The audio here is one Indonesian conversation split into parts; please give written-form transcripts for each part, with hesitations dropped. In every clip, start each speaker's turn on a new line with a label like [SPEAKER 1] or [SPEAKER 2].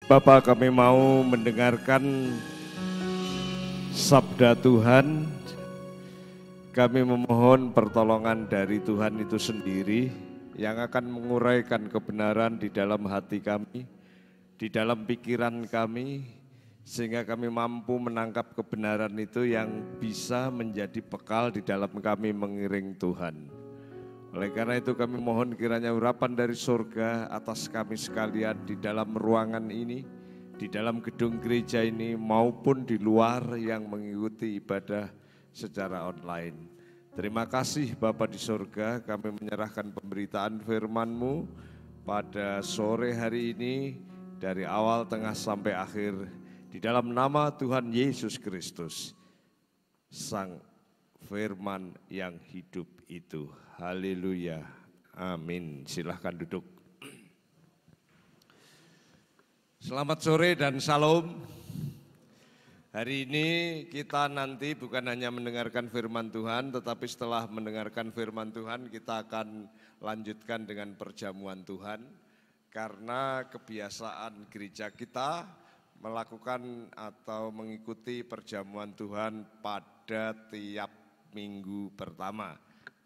[SPEAKER 1] Bapak, kami mau mendengarkan sabda Tuhan. Kami memohon pertolongan dari Tuhan itu sendiri yang akan menguraikan kebenaran di dalam hati kami, di dalam pikiran kami, sehingga kami mampu menangkap kebenaran itu yang bisa menjadi bekal di dalam kami mengiring Tuhan. Oleh karena itu kami mohon kiranya urapan dari surga atas kami sekalian di dalam ruangan ini, di dalam gedung gereja ini maupun di luar yang mengikuti ibadah secara online. Terima kasih Bapa di surga, kami menyerahkan pemberitaan firman-Mu pada sore hari ini dari awal, tengah sampai akhir di dalam nama Tuhan Yesus Kristus, Sang Firman yang hidup itu. Haleluya, amin. Silahkan duduk. Selamat sore dan salam. Hari ini kita nanti bukan hanya mendengarkan firman Tuhan, tetapi setelah mendengarkan firman Tuhan kita akan lanjutkan dengan perjamuan Tuhan. Karena kebiasaan gereja kita melakukan atau mengikuti perjamuan Tuhan pada tiap minggu pertama.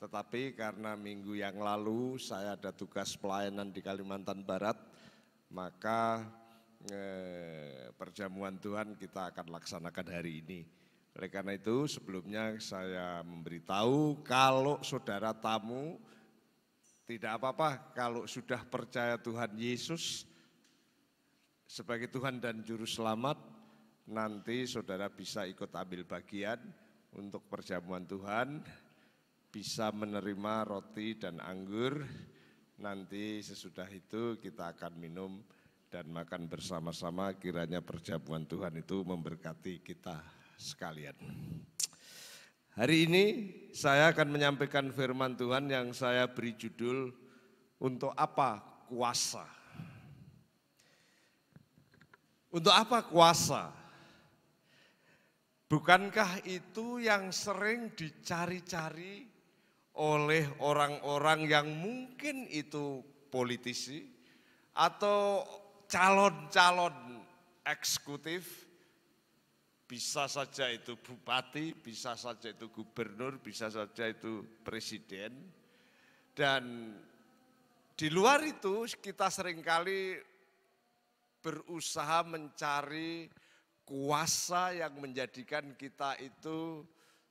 [SPEAKER 1] Tetapi karena minggu yang lalu saya ada tugas pelayanan di Kalimantan Barat, maka perjamuan Tuhan kita akan laksanakan hari ini. Oleh karena itu sebelumnya saya memberitahu kalau saudara tamu tidak apa-apa kalau sudah percaya Tuhan Yesus sebagai Tuhan dan Juru Selamat, nanti saudara bisa ikut ambil bagian untuk perjamuan Tuhan, bisa menerima roti dan anggur. Nanti sesudah itu kita akan minum dan makan bersama-sama, kiranya perjamuan Tuhan itu memberkati kita sekalian. Hari ini saya akan menyampaikan firman Tuhan yang saya beri judul, untuk apa kuasa? Untuk apa kuasa? Bukankah itu yang sering dicari-cari oleh orang-orang yang mungkin itu politisi atau calon-calon eksekutif, bisa saja itu bupati, bisa saja itu gubernur, bisa saja itu presiden. Dan di luar itu kita seringkali berusaha mencari kuasa yang menjadikan kita itu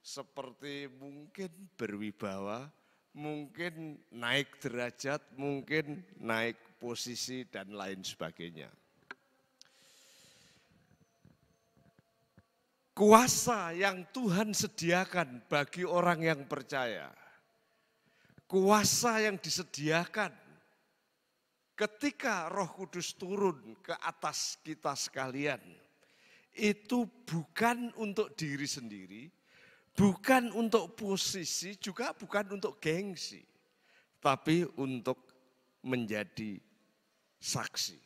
[SPEAKER 1] seperti mungkin berwibawa, mungkin naik derajat, mungkin naik posisi dan lain sebagainya. Kuasa yang Tuhan sediakan bagi orang yang percaya, kuasa yang disediakan ketika Roh Kudus turun ke atas kita sekalian, itu bukan untuk diri sendiri, bukan untuk posisi, juga bukan untuk gengsi, tapi untuk menjadi saksi.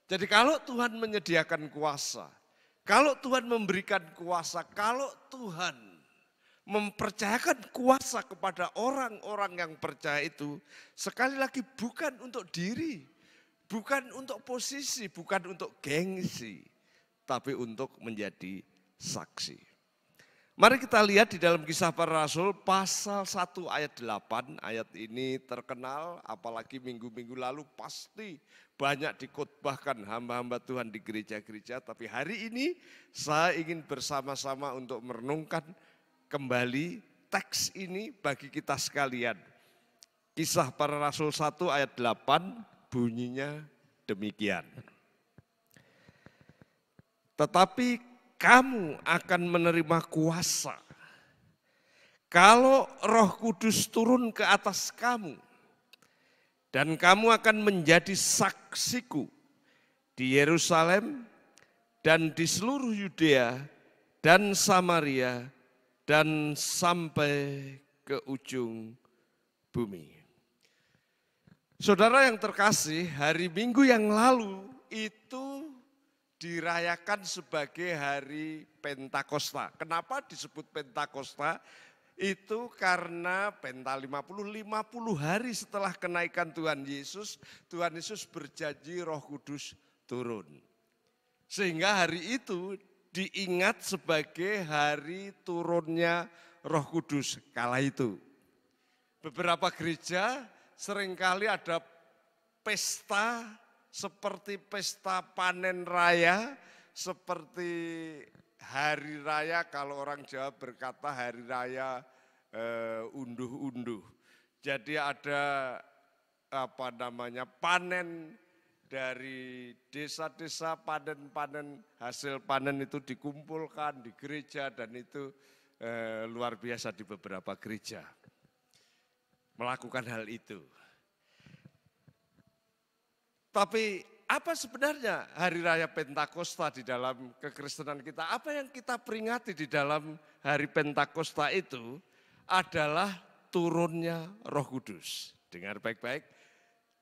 [SPEAKER 1] Jadi kalau Tuhan menyediakan kuasa, kalau Tuhan memberikan kuasa, kalau Tuhan mempercayakan kuasa kepada orang-orang yang percaya itu, sekali lagi bukan untuk diri, bukan untuk posisi, bukan untuk gengsi, tapi untuk menjadi saksi. Mari kita lihat di dalam Kisah Para Rasul pasal 1 ayat 8, ayat ini terkenal apalagi minggu-minggu lalu pasti banyak dikhotbahkan hamba-hamba Tuhan di gereja-gereja. Tapi hari ini saya ingin bersama-sama untuk merenungkan kembali teks ini bagi kita sekalian. Kisah Para Rasul 1 ayat 8 bunyinya demikian. Tetapi kamu akan menerima kuasa kalau Roh Kudus turun ke atas kamu, dan kamu akan menjadi saksiku di Yerusalem dan di seluruh Yudea dan Samaria dan sampai ke ujung bumi. Saudara yang terkasih, hari Minggu yang lalu itu dirayakan sebagai hari Pentakosta. Kenapa disebut Pentakosta? Itu karena Penta 50 hari setelah kenaikan Tuhan Yesus berjanji Roh Kudus turun. Sehingga hari itu diingat sebagai hari turunnya Roh Kudus kala itu. Beberapa gereja seringkali ada pesta seperti pesta panen raya, seperti hari raya, kalau orang Jawa berkata hari raya unduh-unduh. Jadi ada panen dari desa-desa, panen-panen, hasil panen itu dikumpulkan di gereja dan itu luar biasa di beberapa gereja melakukan hal itu. Tapi apa sebenarnya hari raya Pentakosta di dalam kekristenan kita? Apa yang kita peringati di dalam hari Pentakosta itu adalah turunnya Roh Kudus. Dengar baik-baik,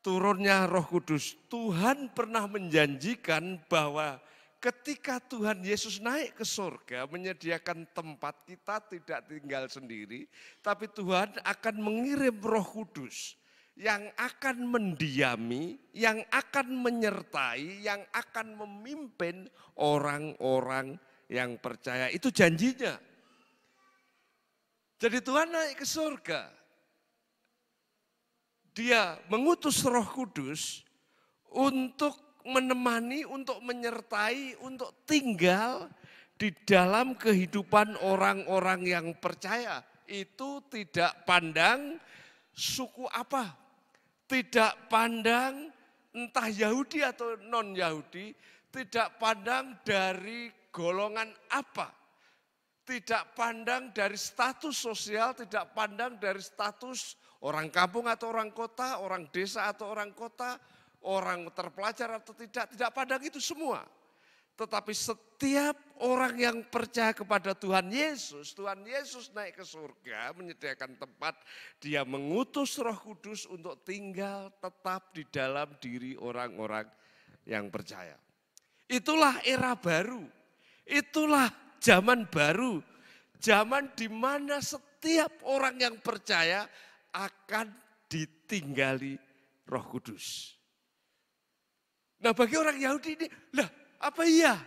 [SPEAKER 1] turunnya Roh Kudus. Tuhan pernah menjanjikan bahwa ketika Tuhan Yesus naik ke surga menyediakan tempat, kita tidak tinggal sendiri, tapi Tuhan akan mengirim Roh Kudus yang akan mendiami, yang akan menyertai, yang akan memimpin orang-orang yang percaya. Itu janjinya. Jadi Tuhan naik ke surga. Dia mengutus Roh Kudus untuk menemani, untuk menyertai, untuk tinggal di dalam kehidupan orang-orang yang percaya. Itu tidak pandang suku apa, tidak pandang entah Yahudi atau non-Yahudi, tidak pandang dari golongan apa, tidak pandang dari status sosial, tidak pandang dari status orang kampung atau orang kota, orang desa atau orang kota, orang terpelajar atau tidak pandang itu semua. Tetapi setiap orang yang percaya kepada Tuhan Yesus naik ke surga, menyediakan tempat, dia mengutus Roh Kudus untuk tinggal tetap di dalam diri orang-orang yang percaya. Itulah era baru, itulah zaman baru, zaman di mana setiap orang yang percaya akan ditinggali Roh Kudus. Nah, bagi orang Yahudi ini, apa iya?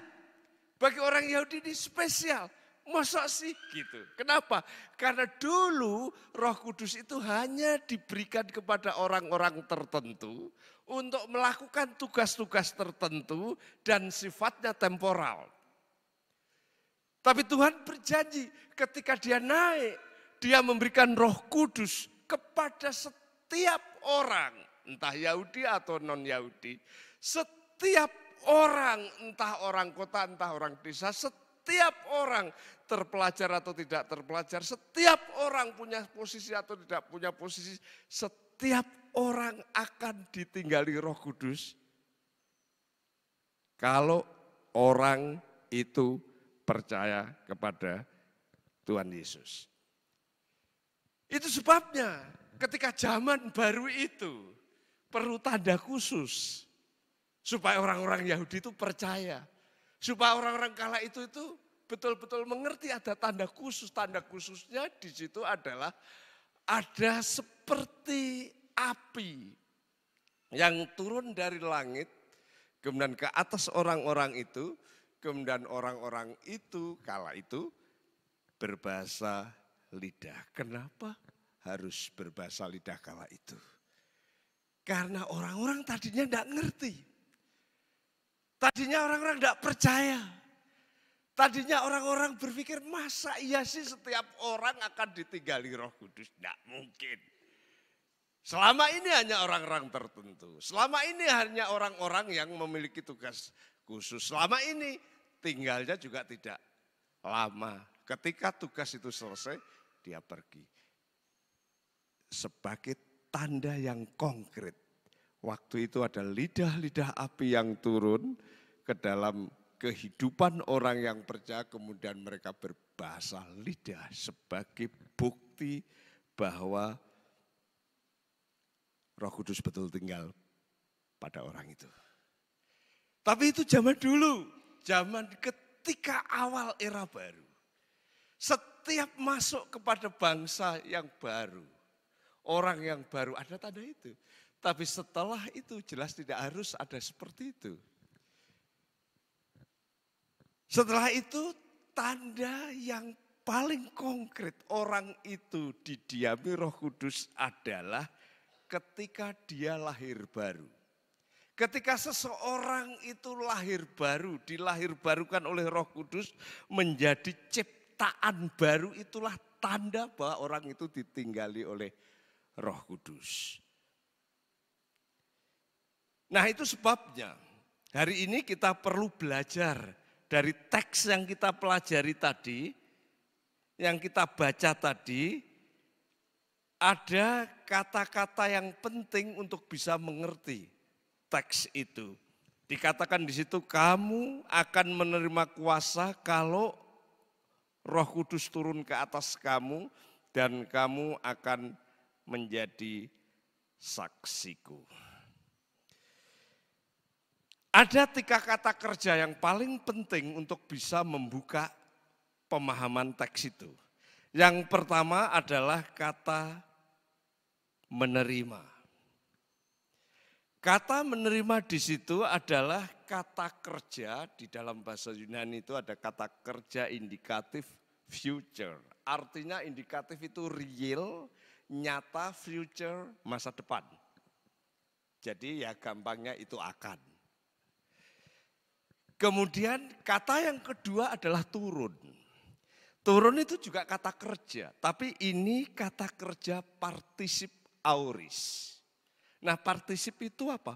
[SPEAKER 1] Bagi orang Yahudi ini spesial. Masa sih gitu? Kenapa? Karena dulu Roh Kudus itu hanya diberikan kepada orang-orang tertentu untuk melakukan tugas-tugas tertentu dan sifatnya temporal. Tapi Tuhan berjanji ketika dia naik, dia memberikan Roh Kudus kepada setiap orang, entah Yahudi atau non-Yahudi, setiap orang, entah orang kota, entah orang desa, setiap orang terpelajar atau tidak terpelajar, setiap orang punya posisi atau tidak punya posisi, setiap orang akan ditinggali Roh Kudus kalau orang itu percaya kepada Tuhan Yesus. Itu sebabnya ketika zaman baru itu perlu tanda khusus. Supaya orang-orang Yahudi itu percaya. Supaya orang-orang kala itu betul-betul mengerti ada tanda khusus. Tanda khususnya di situ adalah ada seperti api yang turun dari langit. Kemudian ke atas orang-orang itu. Kemudian orang-orang itu kala itu berbahasa lidah. Kenapa harus berbahasa lidah kala itu? Karena orang-orang tadinya tidak ngerti. Tadinya orang-orang tidak percaya. Tadinya orang-orang berpikir masa iya sih setiap orang akan ditinggali Roh Kudus. Tidak mungkin. Selama ini hanya orang-orang tertentu. Selama ini hanya orang-orang yang memiliki tugas khusus. Selama ini tinggalnya juga tidak lama. Ketika tugas itu selesai dia pergi. Sebagai tanda yang konkret. Waktu itu ada lidah-lidah api yang turun ke dalam kehidupan orang yang percaya, kemudian mereka berbahasa lidah sebagai bukti bahwa Roh Kudus betul tinggal pada orang itu. Tapi itu zaman dulu, zaman ketika awal era baru. Setiap masuk kepada bangsa yang baru, orang yang baru ada tanda itu. Tapi setelah itu jelas tidak harus ada seperti itu. Setelah itu tanda yang paling konkret orang itu didiami Roh Kudus adalah ketika dia lahir baru. Ketika seseorang itu lahir baru, dilahirbarukan oleh Roh Kudus menjadi ciptaan baru, itulah tanda bahwa orang itu ditinggali oleh Roh Kudus. Nah, itu sebabnya hari ini kita perlu belajar dari teks yang kita pelajari tadi, yang kita baca tadi, ada kata-kata yang penting untuk bisa mengerti teks itu. Dikatakan di situ, kamu akan menerima kuasa kalau Roh Kudus turun ke atas kamu dan kamu akan menjadi saksiku. Ada 3 kata kerja yang paling penting untuk bisa membuka pemahaman teks itu. Yang pertama adalah kata menerima. Kata menerima di situ adalah kata kerja, di dalam bahasa Yunani itu ada kata kerja indikatif future. Artinya indikatif itu real, nyata, future, masa depan. Jadi ya gampangnya itu akan. Kemudian kata yang kedua adalah turun. Turun itu juga kata kerja, tapi ini kata kerja partisip aorist. Nah, partisip itu apa?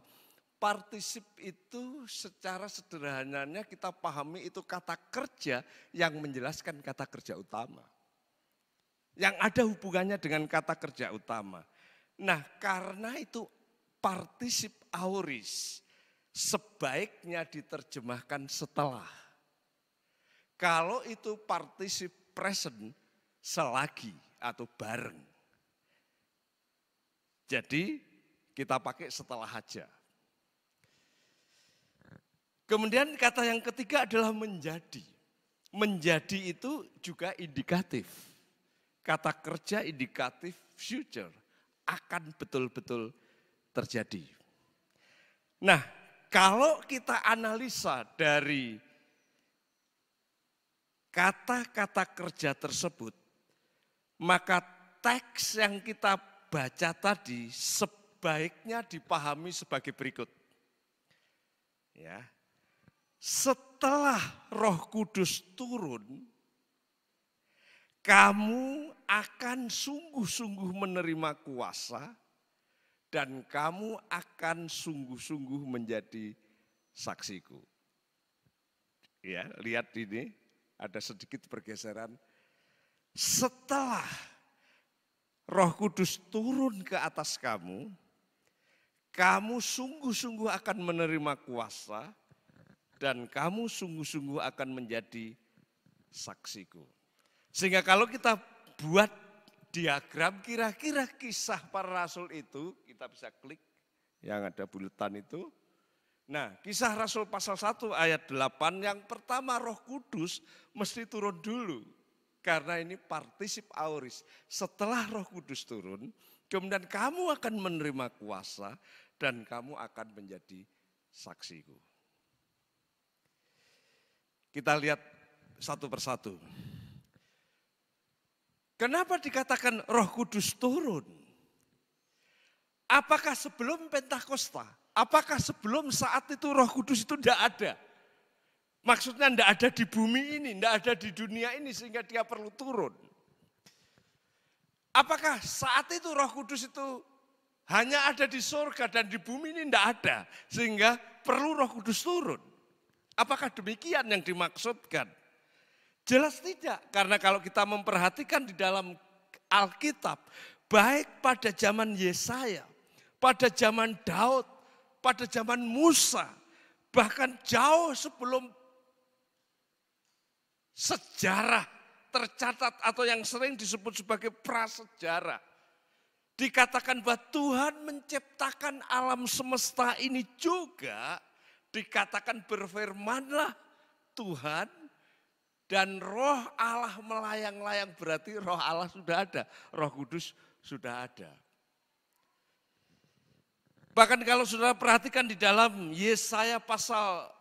[SPEAKER 1] Partisip itu secara sederhananya kita pahami itu kata kerja yang menjelaskan kata kerja utama. Yang ada hubungannya dengan kata kerja utama. Nah, karena itu partisip aorist, sebaiknya diterjemahkan setelah. Kalau itu partisip present, selagi atau bareng. Jadi kita pakai setelah aja. Kemudian kata yang ketiga adalah menjadi. Menjadi itu juga indikatif. Kata kerja indikatif future, akan betul-betul terjadi. Nah, kalau kita analisa dari kata-kata kerja tersebut, maka teks yang kita baca tadi sebaiknya dipahami sebagai berikut. Ya. Setelah Roh Kudus turun, kamu akan sungguh-sungguh menerima kuasa dan kamu akan sungguh-sungguh menjadi saksiku. Ya, lihat ini ada sedikit pergeseran. Setelah Roh Kudus turun ke atas kamu, kamu sungguh-sungguh akan menerima kuasa dan kamu sungguh-sungguh akan menjadi saksiku. Sehingga kalau kita buat diagram kira-kira kisah para rasul itu, kita bisa klik yang ada buletan itu. Nah, kisah Rasul pasal 1 ayat 8 yang pertama Roh Kudus mesti turun dulu. Karena ini partisip aorist. Setelah Roh Kudus turun, kemudian kamu akan menerima kuasa dan kamu akan menjadi saksiku. Kita lihat satu persatu. Kenapa dikatakan Roh Kudus turun? Apakah sebelum Pentakosta? Apakah sebelum saat itu Roh Kudus itu tidak ada? Maksudnya tidak ada di bumi ini, tidak ada di dunia ini sehingga dia perlu turun. Apakah saat itu Roh Kudus itu hanya ada di surga dan di bumi ini tidak ada sehingga perlu Roh Kudus turun? Apakah demikian yang dimaksudkan? Jelas tidak, karena kalau kita memperhatikan di dalam Alkitab, baik pada zaman Yesaya, pada zaman Daud, pada zaman Musa, bahkan jauh sebelum sejarah tercatat atau yang sering disebut sebagai prasejarah. Dikatakan bahwa Tuhan menciptakan alam semesta ini juga dikatakan berfirmanlah Tuhan dan roh Allah melayang-layang, berarti roh Allah sudah ada, Roh Kudus sudah ada. Bahkan kalau saudara perhatikan di dalam Yesaya pasal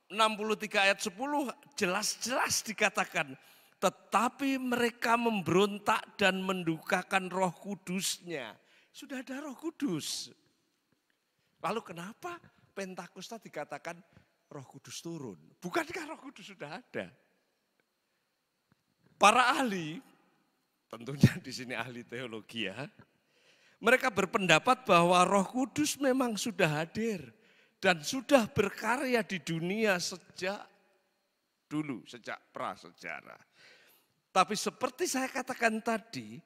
[SPEAKER 1] 63 ayat 10 jelas-jelas dikatakan, tetapi mereka memberontak dan mendukakan Roh Kudusnya. Sudah ada Roh Kudus. Lalu kenapa Pentakosta dikatakan Roh Kudus turun? Bukankah Roh Kudus sudah ada? Para ahli, tentunya di sini ahli teologi ya, mereka berpendapat bahwa Roh Kudus memang sudah hadir dan sudah berkarya di dunia sejak dulu, sejak prasejarah. Tapi seperti saya katakan tadi,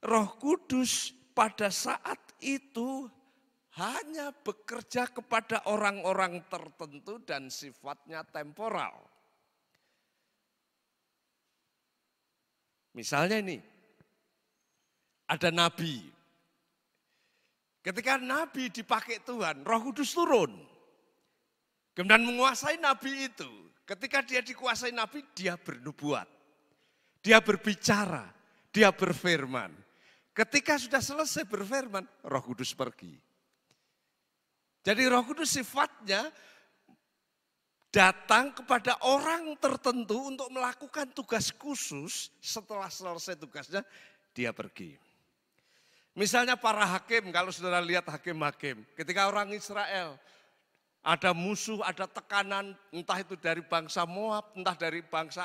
[SPEAKER 1] Roh Kudus pada saat itu hanya bekerja kepada orang-orang tertentu dan sifatnya temporal. Misalnya ini, ada nabi. Ketika nabi dipakai Tuhan, Roh Kudus turun. Kemudian menguasai nabi itu. Ketika dia dikuasai nabi, dia bernubuat. Dia berbicara, dia berfirman. Ketika sudah selesai berfirman, Roh Kudus pergi. Jadi Roh Kudus sifatnya datang kepada orang tertentu untuk melakukan tugas khusus. Setelah selesai tugasnya, dia pergi. Misalnya para hakim, kalau saudara lihat hakim-hakim, ketika orang Israel ada musuh, ada tekanan, entah itu dari bangsa Moab, entah dari bangsa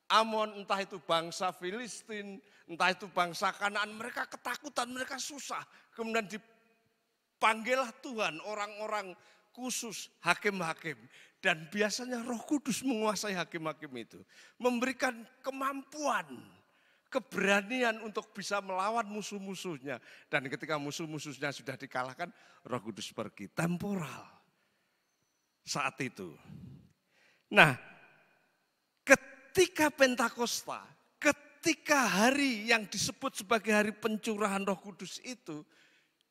[SPEAKER 1] Amon, entah itu bangsa Filistin, entah itu bangsa Kanaan, mereka ketakutan, mereka susah. Kemudian dipanggillah Tuhan orang-orang khusus, hakim-hakim. Dan biasanya Roh Kudus menguasai hakim-hakim itu, memberikan kemampuan, keberanian untuk bisa melawan musuh-musuhnya. Dan ketika musuh-musuhnya sudah dikalahkan, Roh Kudus pergi, temporal saat itu. Nah, ketika Pentakosta, ketika hari yang disebut sebagai hari pencurahan Roh Kudus itu,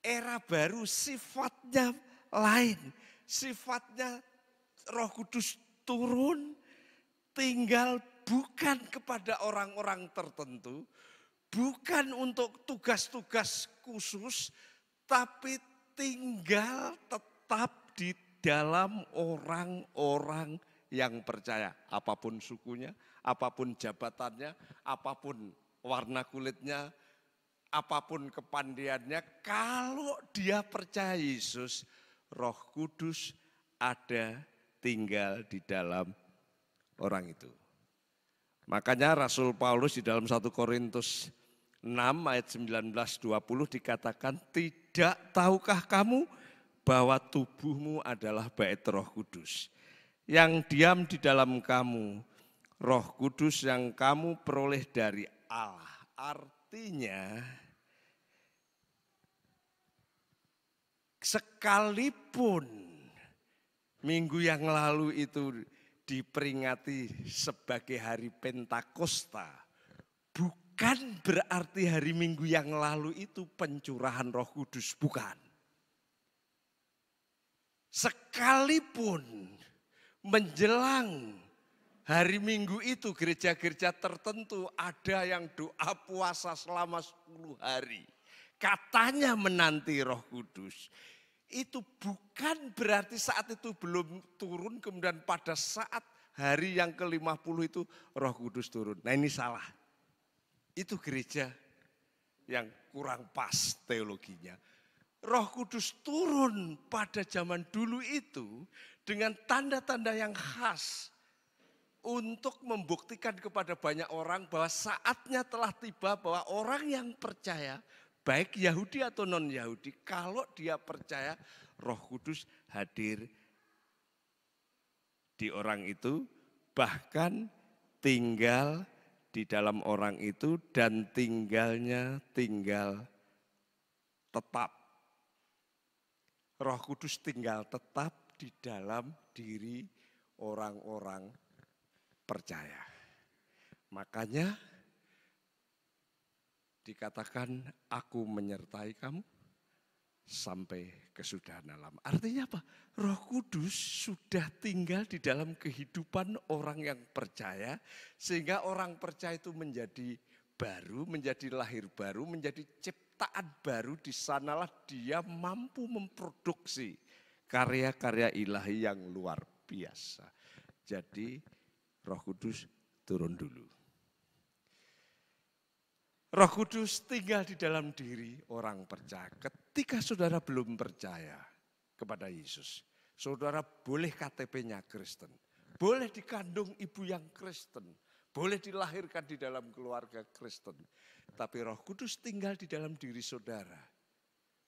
[SPEAKER 1] era baru sifatnya lain. Sifatnya Roh Kudus turun, tinggal bukan kepada orang-orang tertentu, bukan untuk tugas-tugas khusus, tapi tinggal tetap di dalam orang-orang yang percaya. Apapun sukunya, apapun jabatannya, apapun warna kulitnya, apapun kepandaiannya, kalau dia percaya Yesus, Roh Kudus ada tinggal di dalam orang itu. Makanya Rasul Paulus di dalam 1 Korintus 6 ayat 19-20 dikatakan, tidak tahukah kamu bahwa tubuhmu adalah bait Roh Kudus yang diam di dalam kamu, Roh Kudus yang kamu peroleh dari Allah. Artinya sekalipun minggu yang lalu itu diperingati sebagai hari Pentakosta, bukan berarti hari Minggu yang lalu itu pencurahan Roh Kudus, bukan. Sekalipun menjelang hari Minggu itu gereja-gereja tertentu ada yang doa puasa selama 10 hari. Katanya menanti Roh Kudus. Itu bukan berarti saat itu belum turun, kemudian pada saat hari yang ke-50 itu Roh Kudus turun. Nah ini salah. Itu gereja yang kurang pas teologinya. Roh Kudus turun pada zaman dulu itu dengan tanda-tanda yang khas untuk membuktikan kepada banyak orang bahwa saatnya telah tiba bahwa orang yang percaya, baik Yahudi atau non-Yahudi, kalau dia percaya Roh Kudus hadir di orang itu, bahkan tinggal di dalam orang itu dan tinggalnya tinggal tetap. Roh Kudus tinggal tetap di dalam diri orang-orang percaya. Makanya dikatakan aku menyertai kamu sampai kesudahan alam. Artinya apa? Roh Kudus sudah tinggal di dalam kehidupan orang yang percaya, sehingga orang percaya itu menjadi baru, menjadi lahir baru, menjadi ciptaan baru. Di sanalah dia mampu memproduksi karya-karya ilahi yang luar biasa. Jadi Roh Kudus turun dulu. Roh Kudus tinggal di dalam diri orang percaya. Ketika saudara belum percaya kepada Yesus, saudara boleh KTP-nya Kristen, boleh dikandung ibu yang Kristen, boleh dilahirkan di dalam keluarga Kristen. Tapi Roh Kudus tinggal di dalam diri saudara.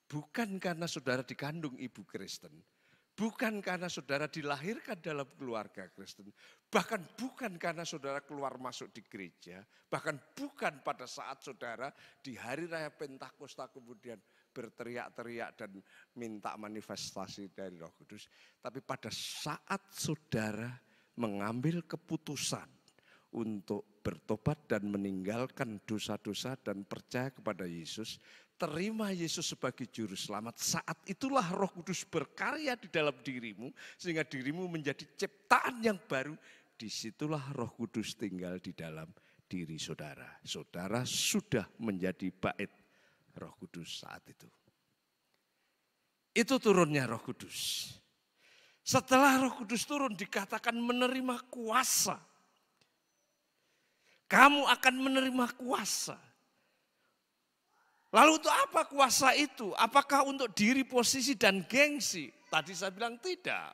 [SPEAKER 1] Bukan karena saudara dikandung ibu Kristen, bukan karena saudara dilahirkan dalam keluarga Kristen, bahkan bukan karena saudara keluar masuk di gereja, bahkan bukan pada saat saudara di hari raya Pentakosta kemudian berteriak-teriak dan minta manifestasi dari Roh Kudus. Tapi pada saat saudara mengambil keputusan untuk bertobat dan meninggalkan dosa-dosa dan percaya kepada Yesus, terima Yesus sebagai juru selamat, saat itulah Roh Kudus berkarya di dalam dirimu sehingga dirimu menjadi ciptaan yang baru. Disitulah Roh Kudus tinggal di dalam diri saudara. Saudara sudah menjadi bait Roh Kudus saat itu. Itu turunnya Roh Kudus. Setelah Roh Kudus turun dikatakan menerima kuasa. Kamu akan menerima kuasa. Lalu untuk apa kuasa itu? Apakah untuk diri, posisi, dan gengsi? Tadi saya bilang tidak.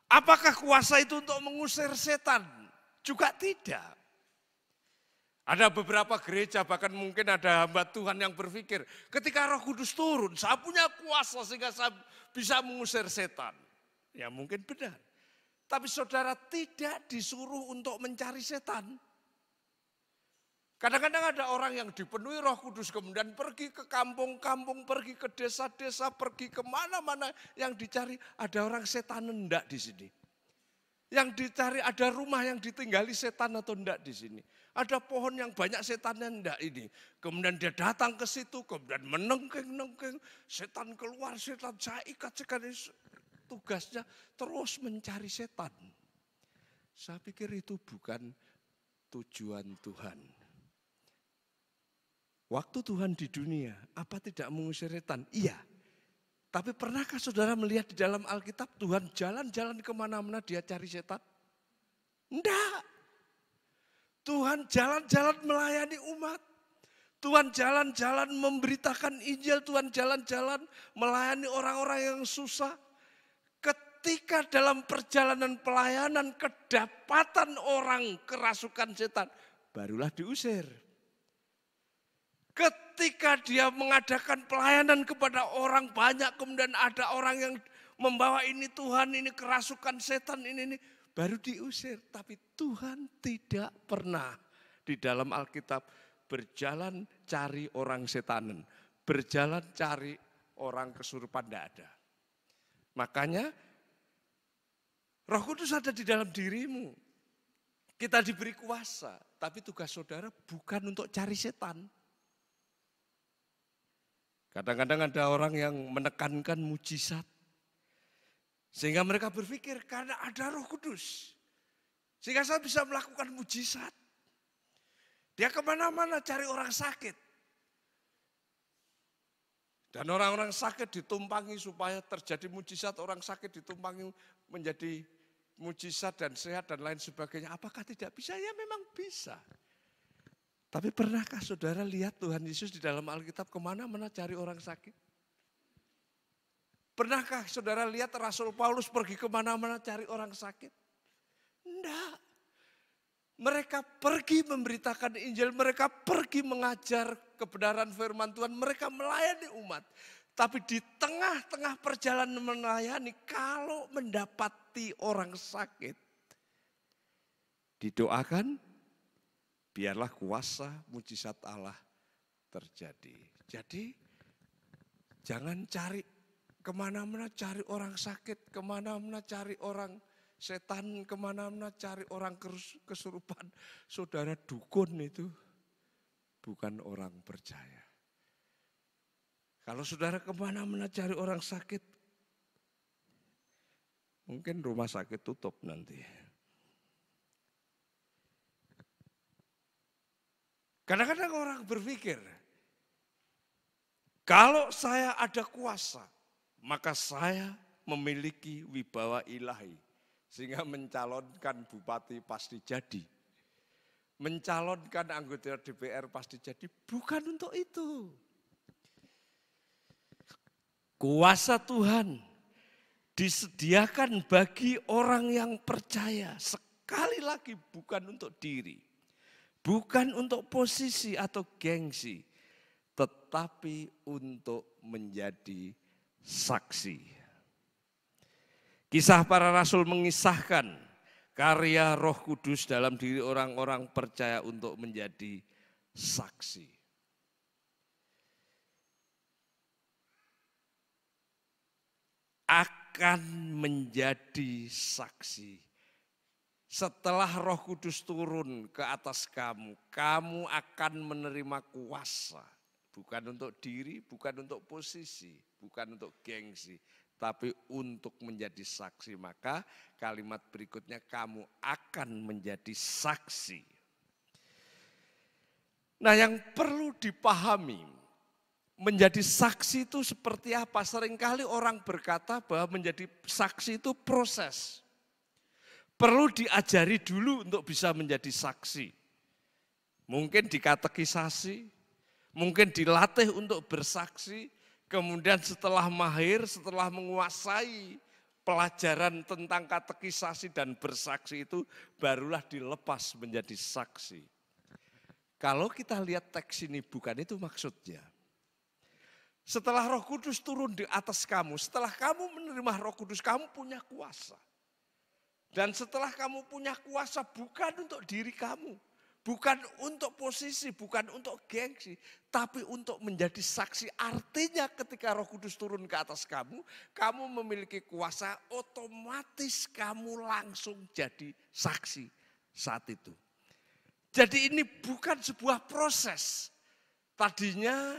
[SPEAKER 1] Apakah kuasa itu untuk mengusir setan? Juga tidak. Ada beberapa gereja, bahkan mungkin ada hamba Tuhan yang berpikir, ketika Roh Kudus turun, saya punya kuasa sehingga saya bisa mengusir setan. Ya mungkin benar. Tapi saudara tidak disuruh untuk mencari setan. Kadang-kadang ada orang yang dipenuhi Roh Kudus kemudian pergi ke kampung-kampung, pergi ke desa-desa, pergi kemana-mana yang dicari. Ada orang setan enggak di sini. Yang dicari ada rumah yang ditinggali setan atau enggak di sini. Ada pohon yang banyak setannya enggak ini. Kemudian dia datang ke situ, kemudian menengkeng-nengkeng. Setan keluar, setan saya ikat sekali. Tugasnya terus mencari setan. Saya pikir itu bukan tujuan Tuhan. Waktu Tuhan di dunia, apa tidak mengusir setan? Iya. Tapi pernahkah saudara melihat di dalam Alkitab Tuhan jalan-jalan kemana-mana dia cari setan? Enggak. Tuhan jalan-jalan melayani umat. Tuhan jalan-jalan memberitakan Injil. Tuhan jalan-jalan melayani orang-orang yang susah. Ketika dalam perjalanan pelayanan kedapatan orang kerasukan setan, barulah diusir. Ketika dia mengadakan pelayanan kepada orang banyak, kemudian ada orang yang membawa ini Tuhan, ini kerasukan setan, ini baru diusir. Tapi Tuhan tidak pernah di dalam Alkitab berjalan cari orang setanan, berjalan cari orang kesurupan, tidak ada. Makanya Roh Kudus ada di dalam dirimu. Kita diberi kuasa, tapi tugas saudara bukan untuk cari setan. Kadang-kadang ada orang yang menekankan mujizat. Sehingga mereka berpikir karena ada Roh Kudus. Sehingga saya bisa melakukan mujizat. Dia kemana-mana cari orang sakit. Dan orang-orang sakit ditumpangi supaya terjadi mujizat. Orang sakit ditumpangi menjadi mujizat dan sehat dan lain sebagainya. Apakah tidak bisa? Ya memang bisa. Tapi pernahkah saudara lihat Tuhan Yesus di dalam Alkitab kemana-mana cari orang sakit? Pernahkah saudara lihat Rasul Paulus pergi kemana-mana cari orang sakit? Enggak. Mereka pergi memberitakan Injil, mereka pergi mengajar kebenaran firman Tuhan, mereka melayani umat. Tapi di tengah-tengah perjalanan melayani, kalau mendapati orang sakit, didoakan, biarlah kuasa mujizat Allah terjadi. Jadi jangan cari kemana-mana cari orang sakit, kemana-mana cari orang setan, kemana-mana cari orang kesurupan. Saudara dukun itu bukan orang percaya. Kalau saudara kemana-mana cari orang sakit, mungkin rumah sakit tutup nanti. Kadang-kadang orang berpikir, kalau saya ada kuasa, maka saya memiliki wibawa ilahi. Sehingga mencalonkan bupati pasti jadi. Mencalonkan anggota DPR pasti jadi. Bukan untuk itu. Kuasa Tuhan disediakan bagi orang yang percaya. Sekali lagi bukan untuk diri. Bukan untuk posisi atau gengsi. Tetapi untuk menjadi saksi. Kisah para rasul mengisahkan karya Roh Kudus dalam diri orang-orang percaya untuk menjadi saksi. Akan menjadi saksi. Setelah Roh Kudus turun ke atas kamu, kamu akan menerima kuasa. Bukan untuk diri, bukan untuk posisi, bukan untuk gengsi, tapi untuk menjadi saksi. Maka kalimat berikutnya, kamu akan menjadi saksi. Nah, yang perlu dipahami, menjadi saksi itu seperti apa? Seringkali orang berkata bahwa menjadi saksi itu proses. Perlu diajari dulu untuk bisa menjadi saksi. Mungkin dikatekisasi, mungkin dilatih untuk bersaksi, kemudian setelah mahir, setelah menguasai pelajaran tentang katekisasi dan bersaksi itu, barulah dilepas menjadi saksi. Kalau kita lihat teks ini, bukan itu maksudnya. Setelah Roh Kudus turun di atas kamu, setelah kamu menerima Roh Kudus, kamu punya kuasa. Dan setelah kamu punya kuasa bukan untuk diri kamu, bukan untuk posisi, bukan untuk gengsi, tapi untuk menjadi saksi. Artinya ketika Roh Kudus turun ke atas kamu, kamu memiliki kuasa, otomatis kamu langsung jadi saksi saat itu. Jadi ini bukan sebuah proses. Tadinya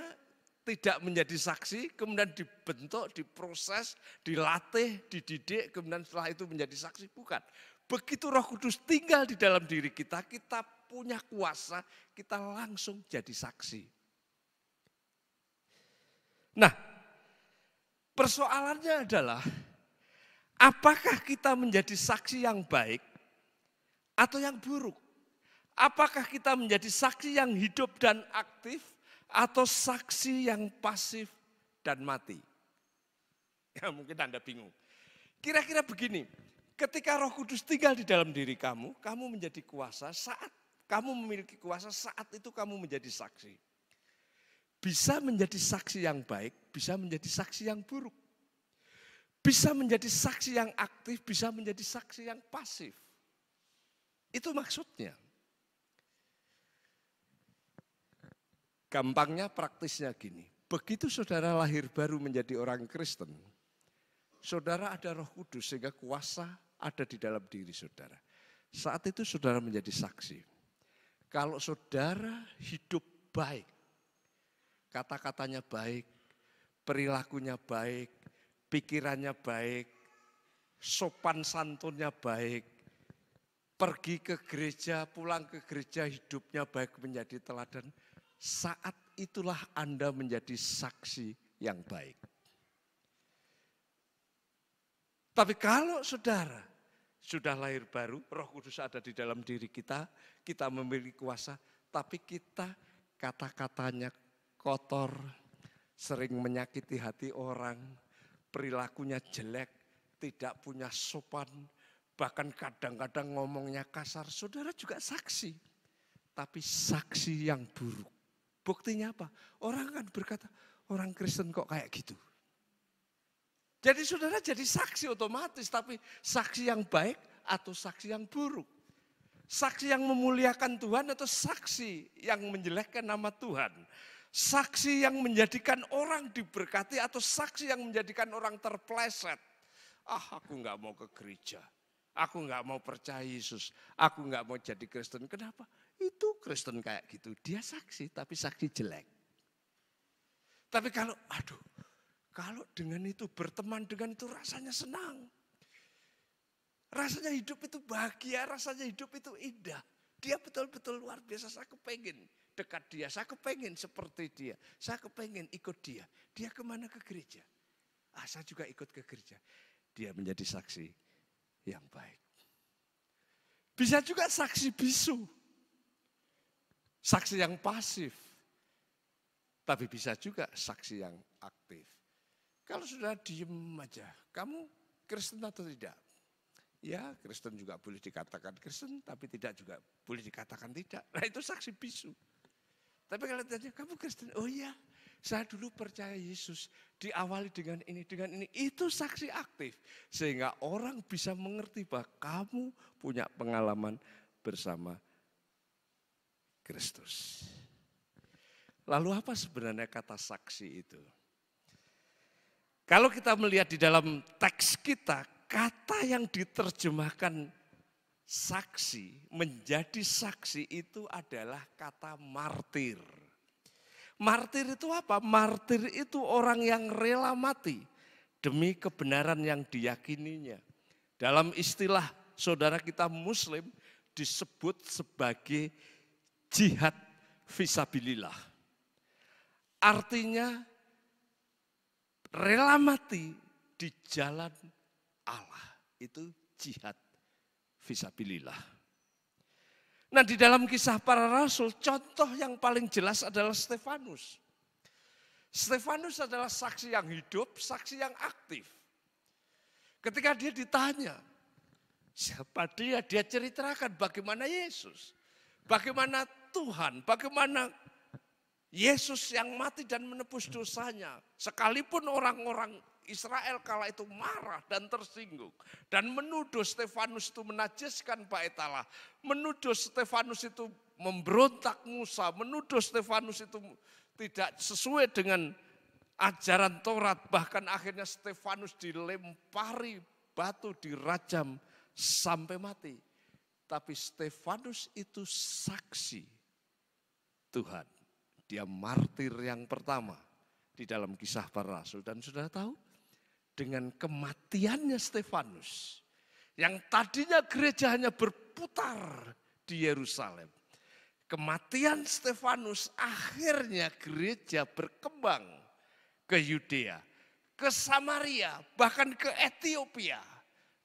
[SPEAKER 1] tidak menjadi saksi, kemudian dibentuk, diproses, dilatih, dididik, kemudian setelah itu menjadi saksi. Bukan. Begitu Roh Kudus tinggal di dalam diri kita, kita punya kuasa, kita langsung jadi saksi. Nah, persoalannya adalah, apakah kita menjadi saksi yang baik atau yang buruk? Apakah kita menjadi saksi yang hidup dan aktif, atau saksi yang pasif dan mati? Ya mungkin Anda bingung. Kira-kira begini, ketika Roh Kudus tinggal di dalam diri kamu menjadi kuasa, saat kamu memiliki kuasa, saat itu kamu menjadi saksi. Bisa menjadi saksi yang baik, bisa menjadi saksi yang buruk. Bisa menjadi saksi yang aktif, bisa menjadi saksi yang pasif. Itu maksudnya. Gampangnya, praktisnya gini, begitu saudara lahir baru menjadi orang Kristen, saudara ada Roh Kudus sehingga kuasa ada di dalam diri saudara. Saat itu saudara menjadi saksi. Kalau saudara hidup baik, kata-katanya baik, perilakunya baik, pikirannya baik, sopan santunnya baik, pergi ke gereja, pulang ke gereja, hidupnya baik, menjadi teladan. Saat itulah Anda menjadi saksi yang baik. Tapi kalau saudara sudah lahir baru, Roh Kudus ada di dalam diri kita, kita memiliki kuasa, tapi kita kata-katanya kotor, sering menyakiti hati orang, perilakunya jelek, tidak punya sopan, bahkan kadang-kadang ngomongnya kasar, saudara juga saksi. Tapi saksi yang buruk. Buktinya apa? Orang kan berkata, orang Kristen kok kayak gitu. Jadi saudara jadi saksi otomatis, tapi saksi yang baik atau saksi yang buruk. Saksi yang memuliakan Tuhan atau saksi yang menjelekkan nama Tuhan. Saksi yang menjadikan orang diberkati atau saksi yang menjadikan orang terpleset. Aku nggak mau ke gereja, aku nggak mau percaya Yesus, aku nggak mau jadi Kristen. Kenapa? Itu Kristen kayak gitu, dia saksi tapi saksi jelek. Tapi kalau dengan itu berteman dengan itu rasanya senang. Rasanya hidup itu bahagia, rasanya hidup itu indah. Dia betul-betul luar biasa, saya kepengen dekat dia, saya kepengen seperti dia, saya kepengen ikut dia. Dia kemana? Ke gereja. Saya juga ikut ke gereja. Dia menjadi saksi yang baik. Bisa juga saksi bisu. Saksi yang pasif. Tapi bisa juga saksi yang aktif. Kalau sudah diem aja, kamu Kristen atau tidak? Ya, Kristen juga boleh dikatakan Kristen, tapi tidak juga boleh dikatakan tidak. Nah itu saksi bisu. Tapi kalau tanya, kamu Kristen? Oh iya, saya dulu percaya Yesus. Diawali dengan ini. Itu saksi aktif. Sehingga orang bisa mengerti bahwa kamu punya pengalaman bersama Kristus. Lalu apa sebenarnya kata saksi itu? Kalau kita melihat di dalam teks kita, kata yang diterjemahkan saksi, menjadi saksi itu adalah kata martir. Martir itu apa? Martir itu orang yang rela mati demi kebenaran yang diyakininya. Dalam istilah saudara kita Muslim disebut sebagai jihad fisabilillah. Artinya rela mati di jalan Allah. Itu jihad fisabilillah. Nah di dalam kisah para rasul, contoh yang paling jelas adalah Stefanus. Stefanus adalah saksi yang hidup, saksi yang aktif. Ketika dia ditanya, siapa dia? Dia ceritakan bagaimana Yesus. Bagaimana Tuhan, bagaimana Yesus yang mati dan menebus dosanya. Sekalipun orang-orang Israel kala itu marah dan tersinggung. Dan menuduh Stefanus itu menajiskan bait Allah. Menuduh Stefanus itu memberontak Musa. Menuduh Stefanus itu tidak sesuai dengan ajaran Taurat. Bahkan akhirnya Stefanus dilempari batu, dirajam sampai mati. Tapi Stefanus itu saksi Tuhan. Dia martir yang pertama di dalam kisah para rasul. Dan sudah tahu, dengan kematiannya Stefanus, yang tadinya gereja hanya berputar di Yerusalem. Kematian Stefanus akhirnya gereja berkembang ke Yudea, ke Samaria, bahkan ke Ethiopia.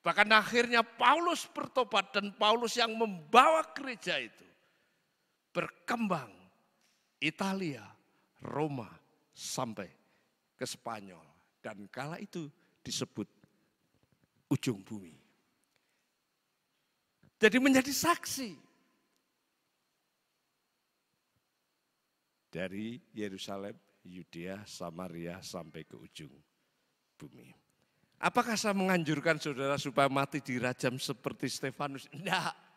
[SPEAKER 1] Bahkan akhirnya Paulus bertobat dan Paulus yang membawa gereja itu berkembang. Italia, Roma, sampai ke Spanyol. Dan kala itu disebut ujung bumi. Jadi menjadi saksi. Dari Yerusalem, Yudea, Samaria, sampai ke ujung bumi. Apakah saya menganjurkan saudara supaya mati dirajam seperti Stefanus? Tidak.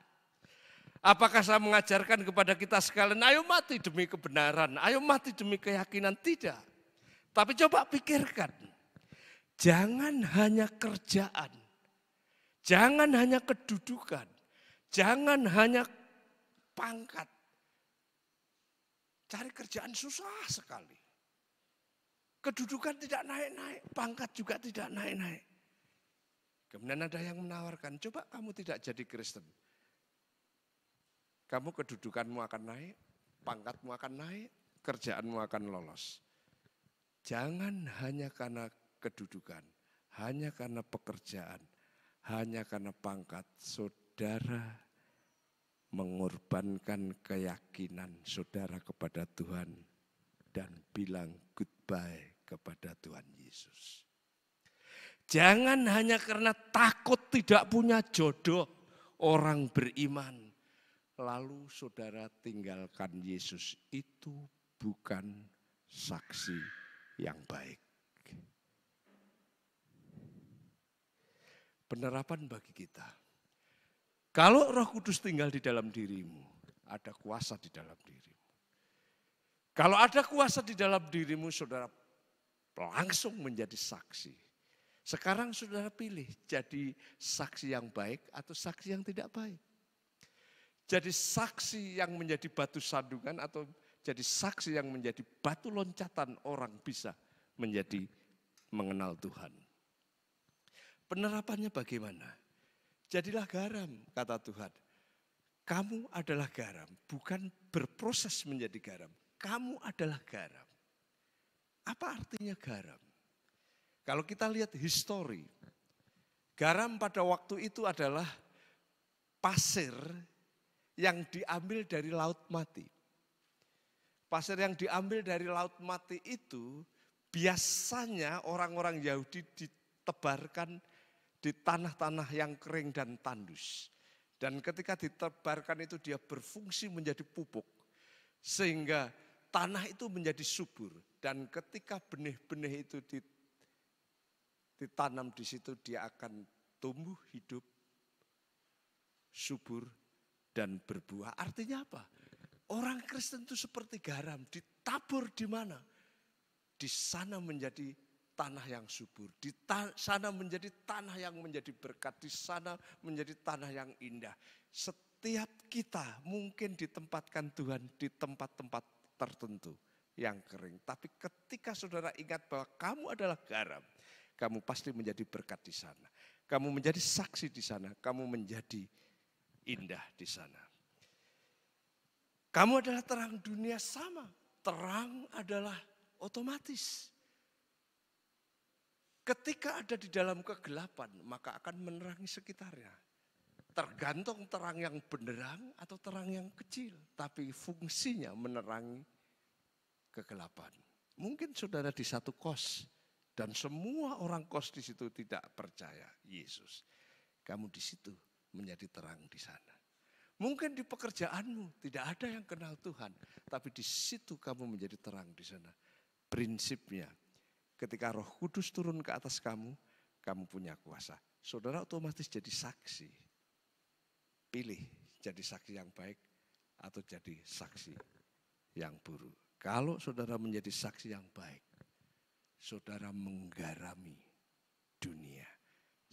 [SPEAKER 1] Apakah saya mengajarkan kepada kita sekalian, ayo mati demi kebenaran, ayo mati demi keyakinan? Tidak. Tapi coba pikirkan, jangan hanya kerjaan, jangan hanya kedudukan, jangan hanya pangkat. Cari kerjaan susah sekali. Kedudukan tidak naik-naik, pangkat juga tidak naik-naik. Kemudian ada yang menawarkan, coba kamu tidak jadi Kristen. Kamu kedudukanmu akan naik, pangkatmu akan naik, kerjaanmu akan lolos. Jangan hanya karena kedudukan, hanya karena pekerjaan, hanya karena pangkat, saudara mengorbankan keyakinan saudara kepada Tuhan dan bilang goodbye kepada Tuhan Yesus. Jangan hanya karena takut tidak punya jodoh orang beriman, lalu saudara tinggalkan Yesus. Itu bukan saksi yang baik. Penerapan bagi kita. Kalau Roh Kudus tinggal di dalam dirimu, ada kuasa di dalam dirimu. Kalau ada kuasa di dalam dirimu, saudara langsung menjadi saksi. Sekarang saudara pilih jadi saksi yang baik atau saksi yang tidak baik. Jadi saksi yang menjadi batu sandungan atau jadi saksi yang menjadi batu loncatan orang bisa menjadi mengenal Tuhan. Penerapannya bagaimana? Jadilah garam, kata Tuhan. Kamu adalah garam, bukan berproses menjadi garam. Kamu adalah garam. Apa artinya garam? Kalau kita lihat histori, garam pada waktu itu adalah pasir yang diambil dari laut mati. Pasir yang diambil dari laut mati itu biasanya orang-orang Yahudi ditebarkan di tanah-tanah yang kering dan tandus. Dan ketika ditebarkan itu dia berfungsi menjadi pupuk. Sehingga tanah itu menjadi subur. Dan ketika benih-benih itu ditanam di situ dia akan tumbuh hidup, subur, dan berbuah. Artinya apa? Orang Kristen itu seperti garam, ditabur di mana? Di sana menjadi tanah yang subur, di sana menjadi tanah yang menjadi berkat, di sana menjadi tanah yang indah. Setiap kita mungkin ditempatkan Tuhan di tempat-tempat tertentu yang kering. Tapi ketika saudara ingat bahwa kamu adalah garam, kamu pasti menjadi berkat di sana. Kamu menjadi saksi di sana, kamu menjadi indah di sana. Kamu adalah terang dunia sama. Terang adalah otomatis. Ketika ada di dalam kegelapan, maka akan menerangi sekitarnya. Tergantung terang yang benderang atau terang yang kecil. Tapi fungsinya menerangi kegelapan. Mungkin saudara di satu kos dan semua orang kos di situ tidak percaya Yesus. Kamu di situ menjadi terang di sana. Mungkin di pekerjaanmu tidak ada yang kenal Tuhan, tapi di situ kamu menjadi terang di sana. Prinsipnya, ketika Roh Kudus turun ke atas kamu, kamu punya kuasa. Saudara otomatis jadi saksi. Pilih jadi saksi yang baik atau jadi saksi yang buruk. Kalau saudara menjadi saksi yang baik, saudara menggarami dunia.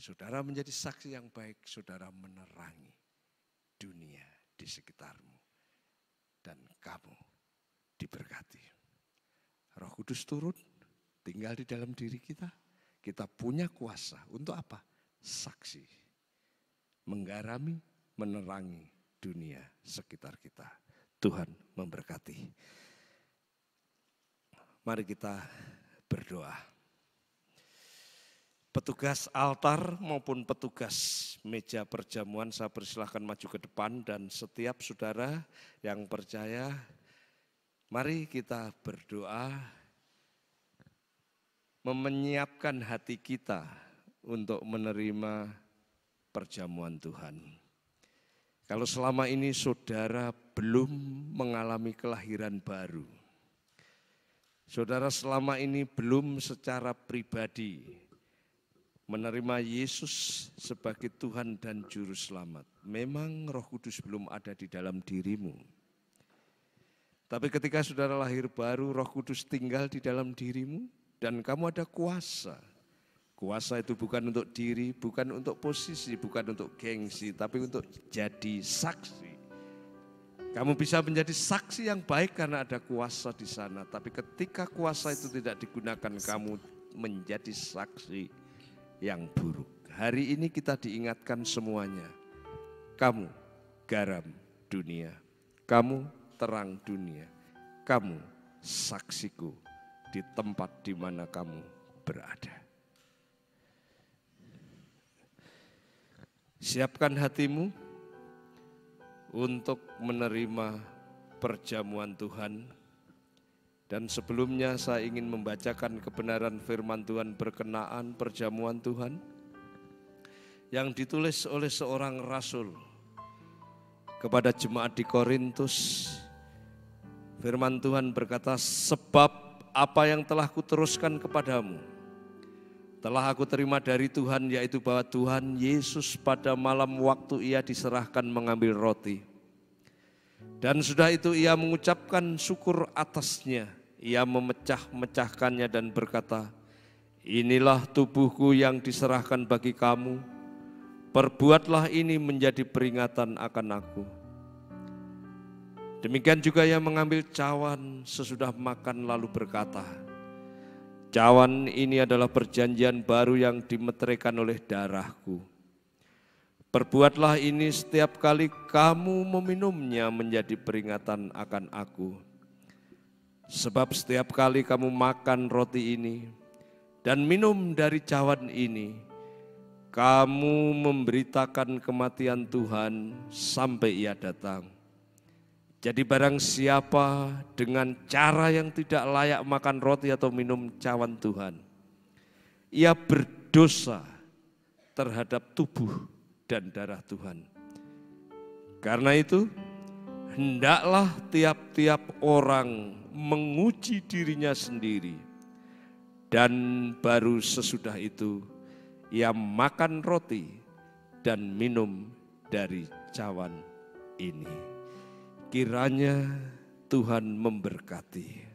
[SPEAKER 1] Saudara menjadi saksi yang baik, saudara menerangi dunia di sekitarmu. Dan kamu diberkati. Roh Kudus turun, tinggal di dalam diri kita. Kita punya kuasa untuk apa? Saksi. Menggarami, menerangi dunia sekitar kita. Tuhan memberkati. Mari kita berdoa. Petugas altar maupun petugas meja perjamuan saya persilahkan maju ke depan dan setiap saudara yang percaya, mari kita berdoa menyiapkan hati kita untuk menerima perjamuan Tuhan. Kalau selama ini saudara belum mengalami kelahiran baru, saudara selama ini belum secara pribadi menerima Yesus sebagai Tuhan dan Juru Selamat. Memang Roh Kudus belum ada di dalam dirimu. Tapi ketika saudara lahir baru, Roh Kudus tinggal di dalam dirimu dan kamu ada kuasa. Kuasa itu bukan untuk diri, bukan untuk posisi, bukan untuk gengsi, tapi untuk jadi saksi. Kamu bisa menjadi saksi yang baik karena ada kuasa di sana. Tapi ketika kuasa itu tidak digunakan, kamu menjadi saksi yang buruk. Hari ini kita diingatkan semuanya. Kamu garam dunia. Kamu terang dunia. Kamu saksiku di tempat di mana kamu berada. Siapkan hatimu untuk menerima perjamuan Tuhan. Dan sebelumnya saya ingin membacakan kebenaran firman Tuhan berkenaan perjamuan Tuhan yang ditulis oleh seorang rasul kepada jemaat di Korintus. Firman Tuhan berkata, sebab apa yang telah kuteruskan kepadamu telah aku terima dari Tuhan, yaitu bahwa Tuhan Yesus pada malam waktu ia diserahkan mengambil roti. Dan sudah itu ia mengucapkan syukur atasnya. Ia memecah-mecahkannya dan berkata, inilah tubuhku yang diserahkan bagi kamu. Perbuatlah ini menjadi peringatan akan aku. Demikian juga ia mengambil cawan sesudah makan lalu berkata, cawan ini adalah perjanjian baru yang dimeteraikan oleh darahku. Perbuatlah ini setiap kali kamu meminumnya menjadi peringatan akan aku. Sebab setiap kali kamu makan roti ini dan minum dari cawan ini, kamu memberitakan kematian Tuhan sampai Ia datang. Jadi barang siapa dengan cara yang tidak layak makan roti atau minum cawan Tuhan, ia berdosa terhadap tubuh dan darah Tuhan. Karena itu, hendaklah tiap-tiap orang menguji dirinya sendiri, dan baru sesudah itu ia makan roti dan minum dari cawan ini. Kiranya Tuhan memberkati.